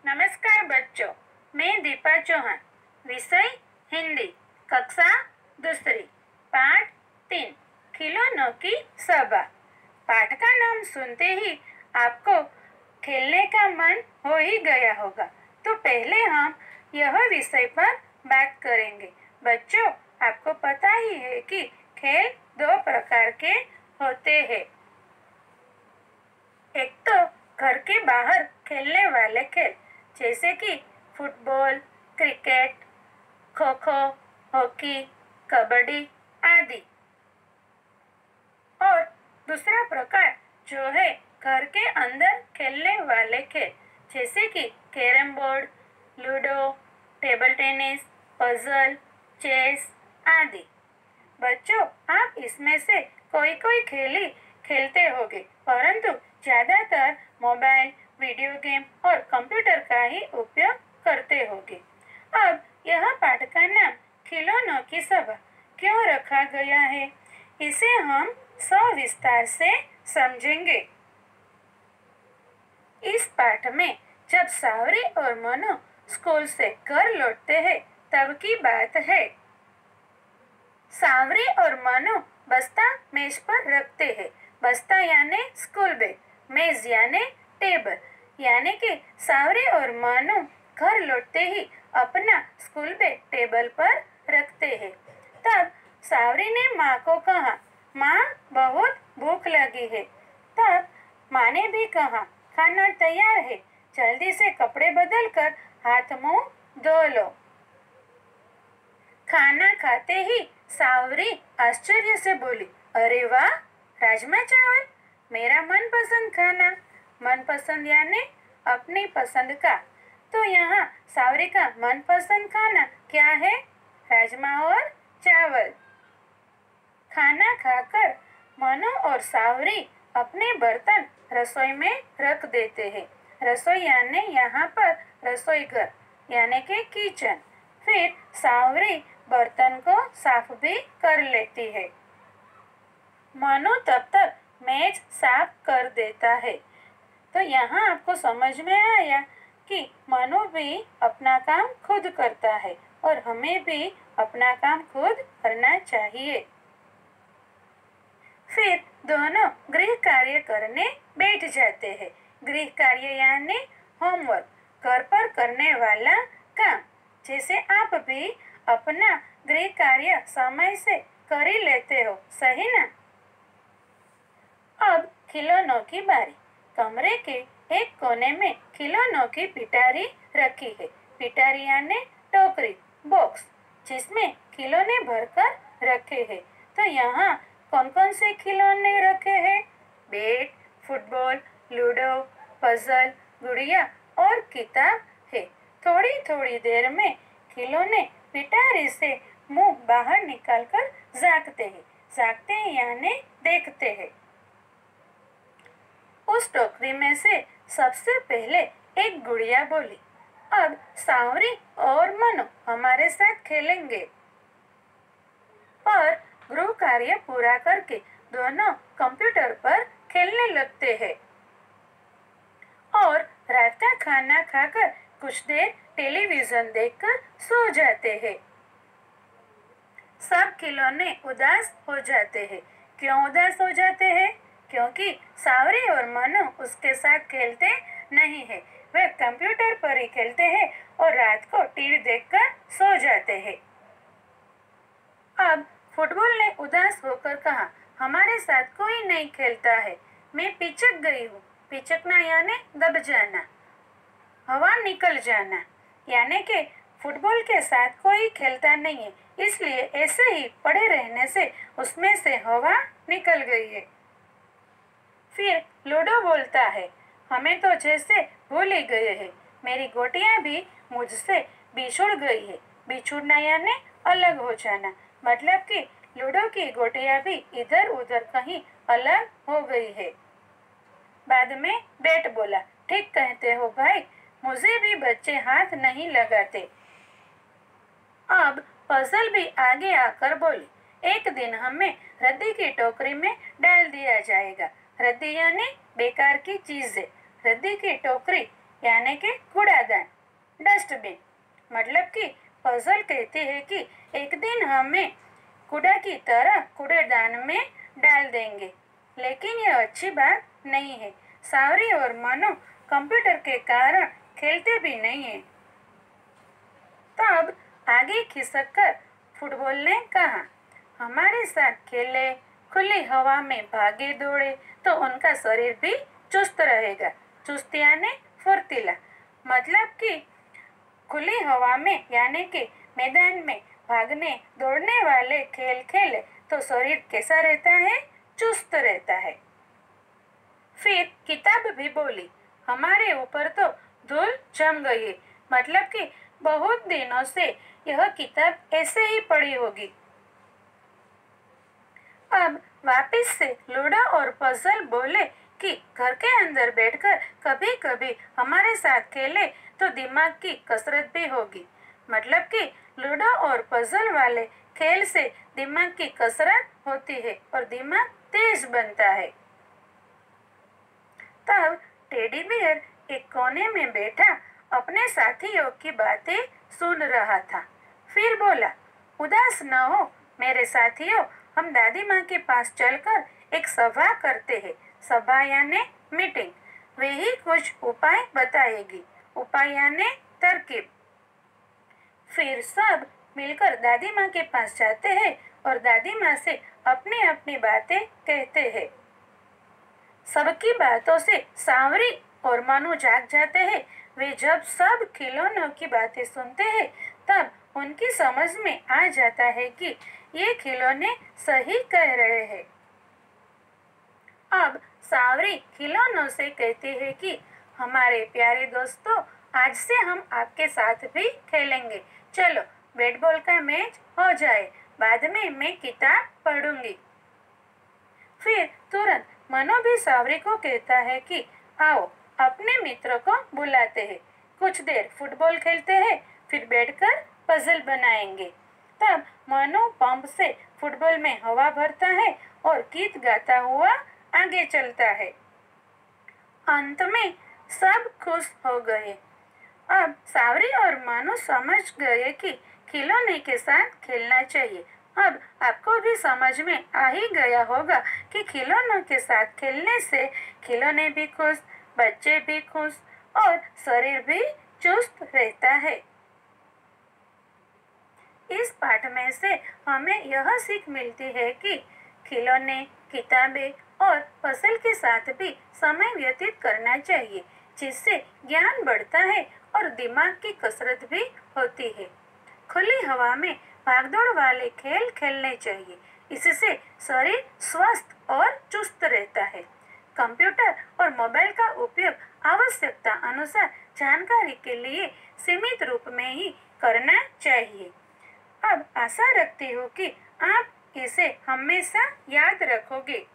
नमस्कार बच्चों, मैं दीपा चौहान। विषय हिंदी, कक्षा दूसरी, पाठ 3, खिलौनों की सभा। पाठ का नाम सुनते ही आपको खेलने का मन हो ही गया होगा। तो पहले हम यह विषय पर बात करेंगे। बच्चों, आपको पता ही है कि खेल दो प्रकार के होते हैं। एक तो घर के बाहर खेलने वाले खेल, जैसे कि football, cricket, kho kho, hockey, kabaddi आदि। और दूसरा प्रकार जो है घर के अंदर खेलने वाले खेल, जैसे कि carrom board, ludo, table tennis, puzzle, chess आदि। बच्चों, आप इसमें से कोई कोई खेल ही खेलते होंगे, परंतु ज्यादातर मोबाइल, वीडियो गेम और कंप्यूटर का ही उपयोग करते होंगे। अब यह पाठ का नाम खिलौनों की सभा क्यों रखा गया है, इसे हम सविस्तार से समझेंगे। इस पाठ में जब सावरी और मनु स्कूल से घर लौटते हैं तब की बात है। सावरी और मनु बस्ता मेज पर रखते हैं। बस्ता यानी स्कूल बैग, मेज यानी टेबल, यानी कि सावरी और मनु घर लौटते ही अपना स्कूल बैग टेबल पर रखते हैं। तब सावरी ने माँ को कहा, माँ बहुत भूख लगी है। तब माँ ने भी कहा, खाना तैयार है, जल्दी से कपड़े बदल कर हाथ मुंह धो लो। खाना खाते ही सावरी आश्चर्य से बोली, अरे वाह, राजमा चावल, मेरा मनपसंद खाना। मनपसंद यानी अपनी पसंद का। तो यहाँ सावरी का मनपसंद खाना क्या है? राजमा और चावल। खाना खाकर मनु और सावरी अपने बर्तन रसोई में रख देते हैं। रसोई यानी यहाँ पर रसोई घर यानी कि किचन। फिर सावरी बर्तन को साफ भी कर लेती है। मनु तब तक मेज साफ कर देता है। तो यहाँ आपको समझ में आया कि मनु भी अपना काम खुद करता है और हमें भी अपना काम खुद करना चाहिए। फिर दोनों गृह कार्य करने बैठ जाते हैं। गृह कार्य यानी होमवर्क, घर पर करने वाला काम। जैसे आप भी अपना गृह कार्य समय से कर ही लेते हो, सही ना? अब खिलौनों की बारी। कमरे के एक कोने में खिलौनों की पिटारी रखी है। पिटारी यानी टोकरी, बॉक्स, जिसमें खिलौने भरकर रखे हैं। तो यहाँ कौन कौन से खिलौने रखे हैं? बैट, फुटबॉल, लूडो, पजल, गुड़िया और किताब है। थोड़ी थोड़ी देर में खिलौने पिटारी से मुंह बाहर निकालकर झांकते हैं। झांकते हैं यानी देखते हैं। उस टोकरी में से सबसे पहले एक गुड़िया बोली, अब सावरी और मनु हमारे साथ खेलेंगे। और गृह कार्य पूरा करके दोनों कंप्यूटर पर खेलने लगते हैं और रात का खाना खाकर कुछ देर टेलीविजन देखकर सो जाते हैं। सब खिलौने उदास हो जाते हैं। क्यों उदास हो जाते हैं? क्योंकि सावरी और मनु उसके साथ खेलते नहीं है। वे कंप्यूटर पर ही खेलते हैं और रात को टीवी देखकर सो जाते हैं। अब फुटबॉल ने उदास होकर कहा, हमारे साथ कोई नहीं खेलता है, मैं पिचक गई हूँ। पिचकना यानी दब जाना, हवा निकल जाना, यानी कि फुटबॉल के साथ कोई खेलता नहीं है, इसलिए ऐसे ही पड़े रहने से उसमें से हवा निकल गई है। फिर लूडो बोलता है, हमें तो जैसे भूल ही गए हैं, मेरी गोटियां भी मुझसे बिछुड़ गई है। बिछुड़ना यानी अलग हो जाना, मतलब कि लूडो की गोटियां भी इधर उधर कहीं अलग हो गई है। बाद में बैट बोला, ठीक कहते हो भाई, मुझे भी बच्चे हाथ नहीं लगाते। अब पजल भी आगे आकर बोली, एक दिन हमें रद्दी की टोकरी में डाल दिया जाएगा। रद्दी यानी बेकार की चीजें। रद्दी की टोकरी यानी कि कूड़ादान, डस्टबिन। मतलब कि पजल कहती है कि एक दिन हमें कूड़ा की तरह कूड़ेदान में डाल देंगे, लेकिन यह अच्छी बात नहीं है। सावरी और मनु कंप्यूटर के कारण खेलते भी नहीं है। तब आगे खिसक कर फुटबॉल ने कहा, हमारे साथ खेले, खुली हवा में भागे दौड़े तो उनका शरीर भी चुस्त रहेगा। चुस्त यानी फुर्तीला। मतलब कि खुली हवा में यानी कि मैदान में भागने दौड़ने वाले खेल खेले तो शरीर कैसा रहता है? चुस्त रहता है। फिर किताब भी बोली, हमारे ऊपर तो धूल जम गई है। मतलब कि बहुत दिनों से यह किताब ऐसे ही पड़ी होगी। अब वापिस से लूडो और पजल बोले कि घर के अंदर बैठकर कभी कभी हमारे साथ खेले तो दिमाग की कसरत भी होगी। मतलब कि लूडो और पजल वाले खेल से दिमाग की कसरत होती है और दिमाग तेज बनता है। तब टेडी बियर एक कोने में बैठा अपने साथियों की बातें सुन रहा था। फिर बोला, उदास न हो मेरे साथियों, हम दादी माँ के पास चलकर एक सभा करते हैं। सभा यानी मीटिंग। वे ही कुछ उपाय बताएगी। उपाय यानी तरकीब। फिर सब मिलकर दादी माँ के पास जाते हैं और दादी माँ से अपनी अपनी बातें कहते हैं। सबकी बातों से सांवरी और मनु जाग जाते हैं। वे जब सब खिलौनों की बातें सुनते हैं तब उनकी समझ में आ जाता है कि ये खिलौने सही कह रहे हैं। अब सांवरी खिलौनों से कहती है कि हमारे प्यारे दोस्तों, आज से हम आपके साथ भी खेलेंगे। चलो बैट बॉल का मैच हो जाए, बाद में मैं किताब पढ़ूंगी। फिर तुरंत मनु भी सांवरी को कहता है कि आओ अपने मित्रों को बुलाते हैं, कुछ देर फुटबॉल खेलते हैं, फिर बैठकर पजल बनाएंगे। तब मनु पंप से फुटबॉल में हवा भरता है और गीत गाता हुआ आगे चलता है। अंत में सब खुश हो गए। अब सांवरी और मनु समझ गए कि खिलौने के साथ खेलना चाहिए। अब आपको भी समझ में आ ही गया होगा कि खिलौनों के साथ खेलने से खिलौने भी खुश, बच्चे भी खुश और शरीर भी चुस्त रहता है। इस पाठ में से हमें यह सीख मिलती है कि खिलौने, किताबें और पजल के साथ भी समय व्यतीत करना चाहिए, जिससे ज्ञान बढ़ता है और दिमाग की कसरत भी होती है। खुली हवा में भागदौड़ वाले खेल खेलने चाहिए, इससे शरीर स्वस्थ और चुस्त रहता है। कंप्यूटर और मोबाइल का उपयोग आवश्यकता अनुसार जानकारी के लिए सीमित रूप में ही करना चाहिए। अब आशा रखती हूँ कि आप इसे हमेशा याद रखोगे।